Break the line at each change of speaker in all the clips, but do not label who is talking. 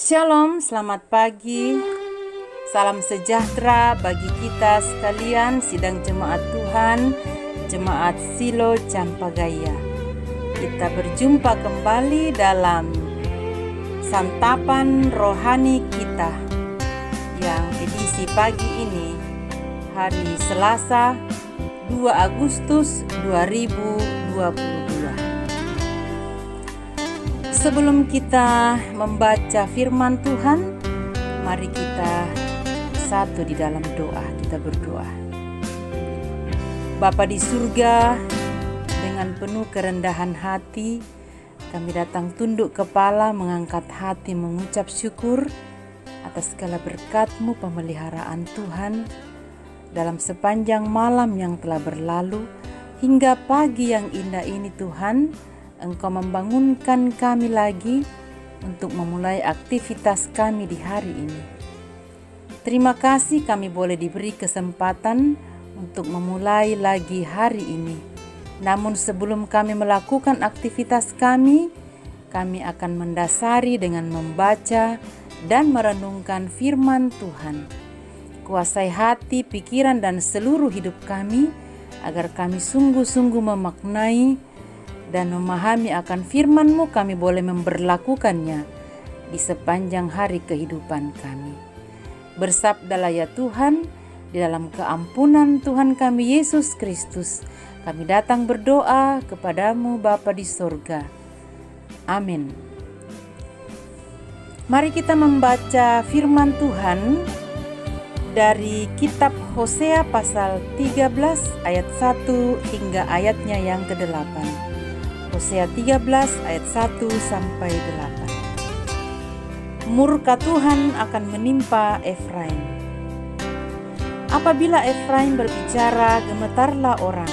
Shalom, selamat pagi. Salam sejahtera bagi kita sekalian, sidang jemaat Tuhan, jemaat Silo Campagaya. Kita berjumpa kembali dalam santapan rohani kita yang edisi pagi ini, hari Selasa 2 Agustus 2022. Sebelum kita membaca firman Tuhan, mari kita satu di dalam doa. Kita berdoa. Bapa di surga, dengan penuh kerendahan hati, kami datang tunduk kepala, mengangkat hati, mengucap syukur atas segala berkat-Mu, pemeliharaan Tuhan dalam sepanjang malam yang telah berlalu hingga pagi yang indah ini. Tuhan, Engkau membangunkan kami lagi untuk memulai aktivitas kami di hari ini. Terima kasih kami boleh diberi kesempatan untuk memulai lagi hari ini. Namun sebelum kami melakukan aktivitas kami akan mendasari dengan membaca dan merenungkan firman Tuhan. Kuasai hati, pikiran, dan seluruh hidup kami agar kami sungguh-sungguh memaknai dan memahami akan firman-Mu, kami boleh memberlakukannya di sepanjang hari kehidupan kami. Bersabdalah ya Tuhan, di dalam keampunan Tuhan kami Yesus Kristus, kami datang berdoa kepadamu Bapa di sorga. Amin. Mari kita membaca firman Tuhan dari kitab Hosea pasal 13 ayat 1 hingga ayatnya yang ke-8. Hosea 13 ayat 1 sampai 8. Murka Tuhan akan menimpa Efraim. Apabila Efraim berbicara, gemetarlah orang.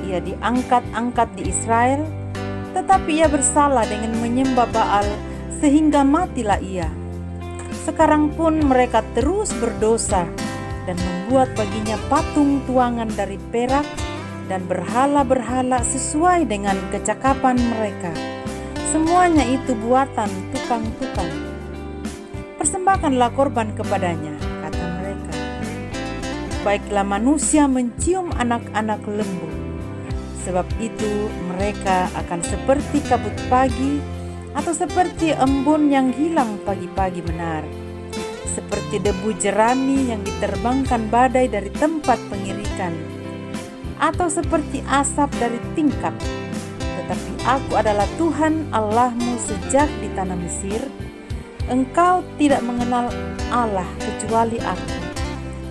Ia diangkat-angkat di Israel, tetapi ia bersalah dengan menyembah Baal sehingga matilah ia. Sekarang pun mereka terus berdosa dan membuat baginya patung tuangan dari perak dan berhala-berhala sesuai dengan kecakapan mereka. Semuanya itu buatan tukang-tukang. Persembahkanlah korban kepadanya, kata mereka. Baiklah manusia mencium anak-anak lembu. Sebab itu mereka akan seperti kabut pagi atau seperti embun yang hilang pagi-pagi benar. Seperti debu jerami yang diterbangkan badai dari tempat pengirikan, atau seperti asap dari tingkap. Tetapi aku adalah Tuhan Allahmu sejak di tanah Mesir. Engkau tidak mengenal Allah kecuali aku,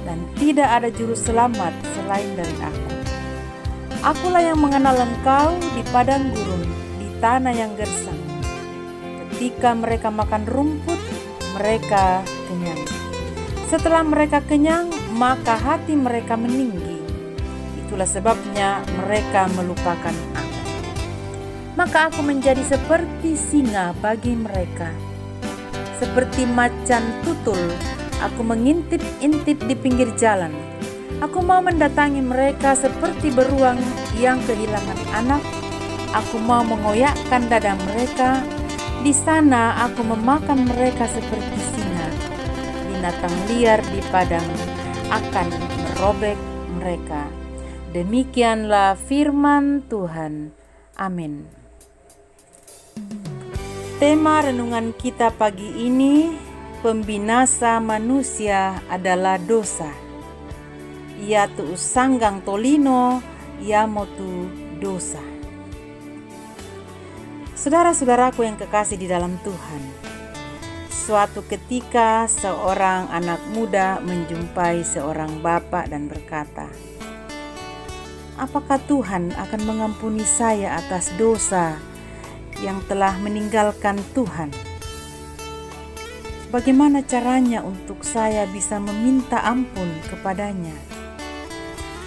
dan tidak ada juru selamat selain dari aku. Akulah yang mengenal engkau di padang gurun, di tanah yang gersang. Ketika mereka makan rumput, mereka kenyang. Setelah mereka kenyang, maka hati mereka meninggi. Itulah sebabnya mereka melupakan aku. Maka aku menjadi seperti singa bagi mereka. Seperti macan tutul, aku mengintip-intip di pinggir jalan. Aku mau mendatangi mereka seperti beruang yang kehilangan anak. Aku mau mengoyakkan dada mereka. Di sana aku memakan mereka seperti singa. Binatang liar di padang akan merobek mereka. Demikianlah firman Tuhan. Amin. Tema renungan kita pagi ini, pembinasa manusia adalah dosa. Ia tu sanggang tolino, ia motu dosa. Saudara-saudaraku yang kekasih di dalam Tuhan, suatu ketika seorang anak muda menjumpai seorang bapak dan berkata, "Apakah Tuhan akan mengampuni saya atas dosa yang telah meninggalkan Tuhan? Bagaimana caranya untuk saya bisa meminta ampun kepadanya?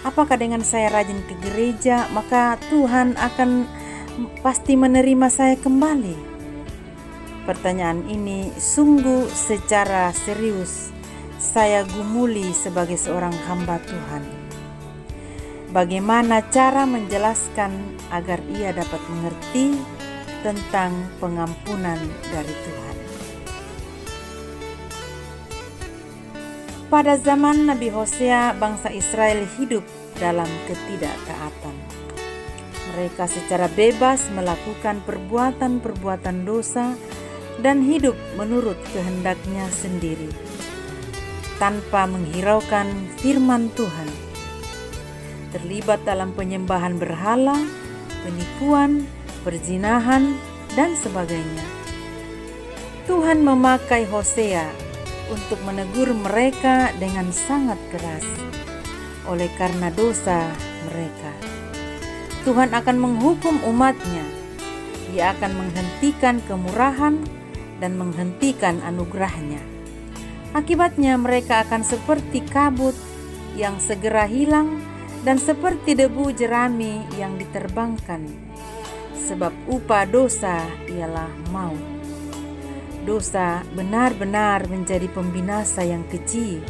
Apakah dengan saya rajin ke gereja, maka Tuhan akan pasti menerima saya kembali?" Pertanyaan ini sungguh secara serius saya gumuli sebagai seorang hamba Tuhan. Bagaimana cara menjelaskan agar ia dapat mengerti tentang pengampunan dari Tuhan? Pada zaman Nabi Hosea, bangsa Israel hidup dalam ketidaktaatan. Mereka secara bebas melakukan perbuatan-perbuatan dosa dan hidup menurut kehendaknya sendiri, tanpa menghiraukan firman Tuhan. Terlibat dalam penyembahan berhala, penipuan, perzinahan, dan sebagainya. Tuhan memakai Hosea untuk menegur mereka dengan sangat keras oleh karena dosa mereka. Tuhan akan menghukum umatnya. Dia akan menghentikan kemurahan dan menghentikan anugerahnya. Akibatnya mereka akan seperti kabut yang segera hilang dan seperti debu jerami yang diterbangkan. Sebab upah dosa ialah maut. Dosa benar-benar menjadi pembinasa yang keji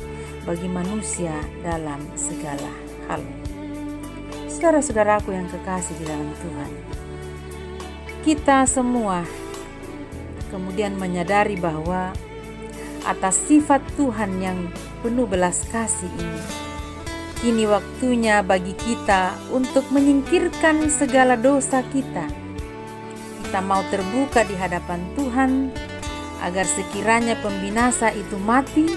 bagi manusia dalam segala hal. Saudara-saudaraku yang kekasih di dalam Tuhan, kita semua kemudian menyadari bahwa atas sifat Tuhan yang penuh belas kasih ini, kini waktunya bagi kita untuk menyingkirkan segala dosa kita. Kita mau terbuka di hadapan Tuhan agar sekiranya pembinasa itu mati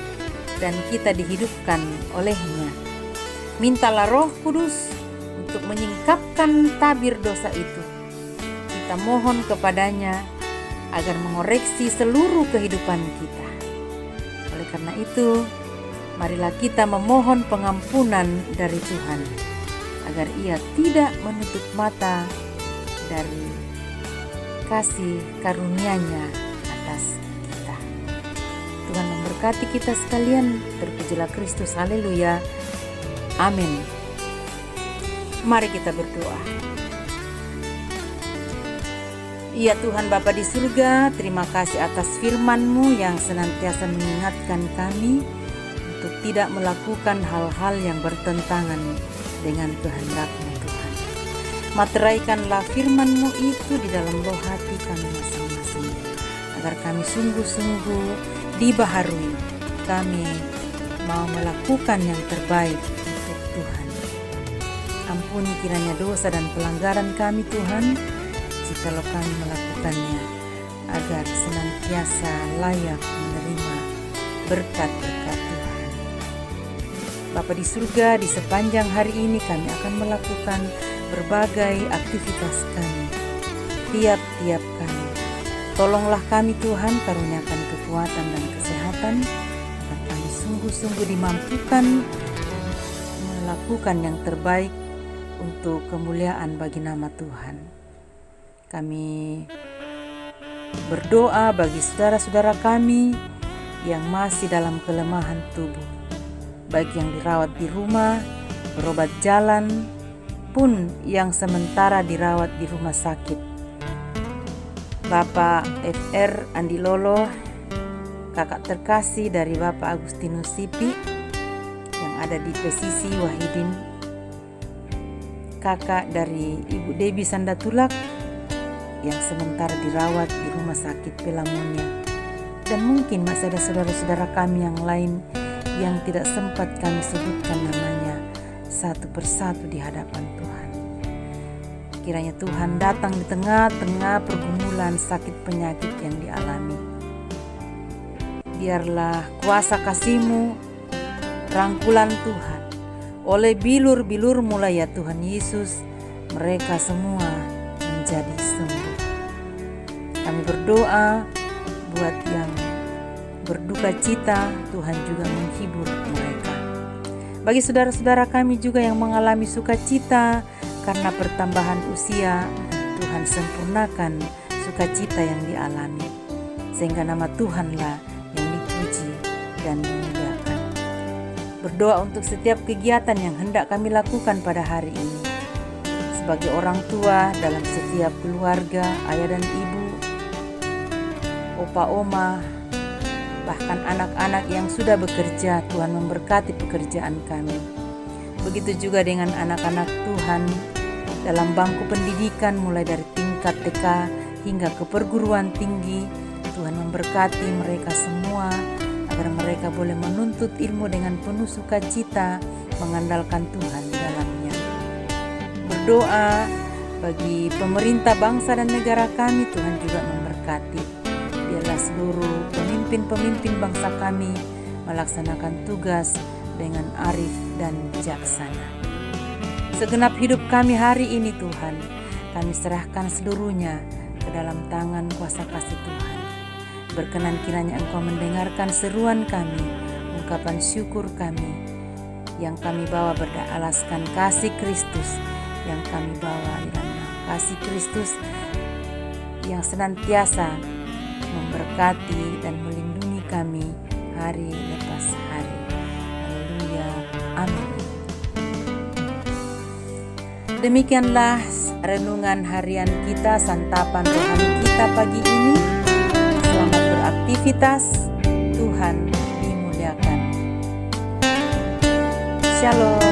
dan kita dihidupkan olehnya. Mintalah Roh Kudus untuk menyingkapkan tabir dosa itu. Kita mohon kepadanya agar mengoreksi seluruh kehidupan kita. Oleh karena itu, marilah kita memohon pengampunan dari Tuhan, agar Ia tidak menutup mata dari kasih karunia-Nya atas kita. Tuhan memberkati kita sekalian. Terpujilah Kristus. Haleluya. Amin. Mari kita berdoa. Ya Tuhan Bapa di surga, terima kasih atas firman-Mu yang senantiasa mengingatkan kami untuk tidak melakukan hal-hal yang bertentangan dengan kehendak-Mu Tuhan. Materaikanlah firman-Mu itu di dalam roh hati kami masing-masing, agar kami sungguh-sungguh dibaharui. Kami mau melakukan yang terbaik untuk Tuhan. Ampuni kiranya dosa dan pelanggaran kami Tuhan, jikalau kami melakukannya, agar senantiasa layak menerima berkat-berkat Tuhan. Bapa di surga, di sepanjang hari ini kami akan melakukan berbagai aktivitas kami, tiap-tiap kami. Tolonglah kami Tuhan, karuniakan kekuatan dan kesehatan, agar kami sungguh-sungguh dimampukan melakukan yang terbaik untuk kemuliaan bagi nama Tuhan. Kami berdoa bagi saudara-saudara kami yang masih dalam kelemahan tubuh, baik yang dirawat di rumah, berobat jalan, pun yang sementara dirawat di rumah sakit. Bapak FR Andi Lolo, kakak terkasih dari Bapak Agustinus Sipi yang ada di Pesisi Wahidin, kakak dari Ibu Debbie Sandatulak yang sementara dirawat di rumah sakit Pelamonia, dan mungkin masih ada saudara-saudara kami yang lain yang tidak sempat kami sebutkan namanya satu persatu di hadapan Tuhan. Kiranya Tuhan datang di tengah-tengah pergumulan sakit penyakit yang dialami. Biarlah kuasa kasih-Mu, rangkulan Tuhan, oleh bilur-bilur-Mu ya Tuhan Yesus, mereka semua menjadi sembuh. Kami berdoa buat yang berduka cita, Tuhan juga menghibur mereka. Bagi saudara-saudara kami juga yang mengalami sukacita karena pertambahan usia, Tuhan sempurnakan sukacita yang dialami, sehingga nama Tuhanlah yang dipuji dan dimuliakan. Berdoa untuk setiap kegiatan yang hendak kami lakukan pada hari ini. Sebagai orang tua dalam setiap keluarga, ayah dan ibu, opa oma, bahkan anak-anak yang sudah bekerja, Tuhan memberkati pekerjaan kami. Begitu juga dengan anak-anak Tuhan dalam bangku pendidikan mulai dari tingkat TK hingga ke perguruan tinggi. Tuhan memberkati mereka semua agar mereka boleh menuntut ilmu dengan penuh sukacita, mengandalkan Tuhan di dalamnya. Berdoa bagi pemerintah bangsa dan negara kami, Tuhan juga memberkati. Biarlah seluruh pemimpin-pemimpin bangsa kami melaksanakan tugas dengan arif dan bijaksana. Segenap hidup kami hari ini, Tuhan, kami serahkan seluruhnya ke dalam tangan kuasa kasih Tuhan. Berkenan kiranya Engkau mendengarkan seruan kami, ungkapan syukur kami, yang kami bawa beralaskan kasih Kristus, yang kami bawa di dalam kasih Kristus yang senantiasa memberkati dan melindungi kami hari lepas hari. Haleluya, amin. Demikianlah renungan harian kita, santapan rohani kita pagi ini. Selamat beraktivitas, Tuhan dimuliakan. Shalom.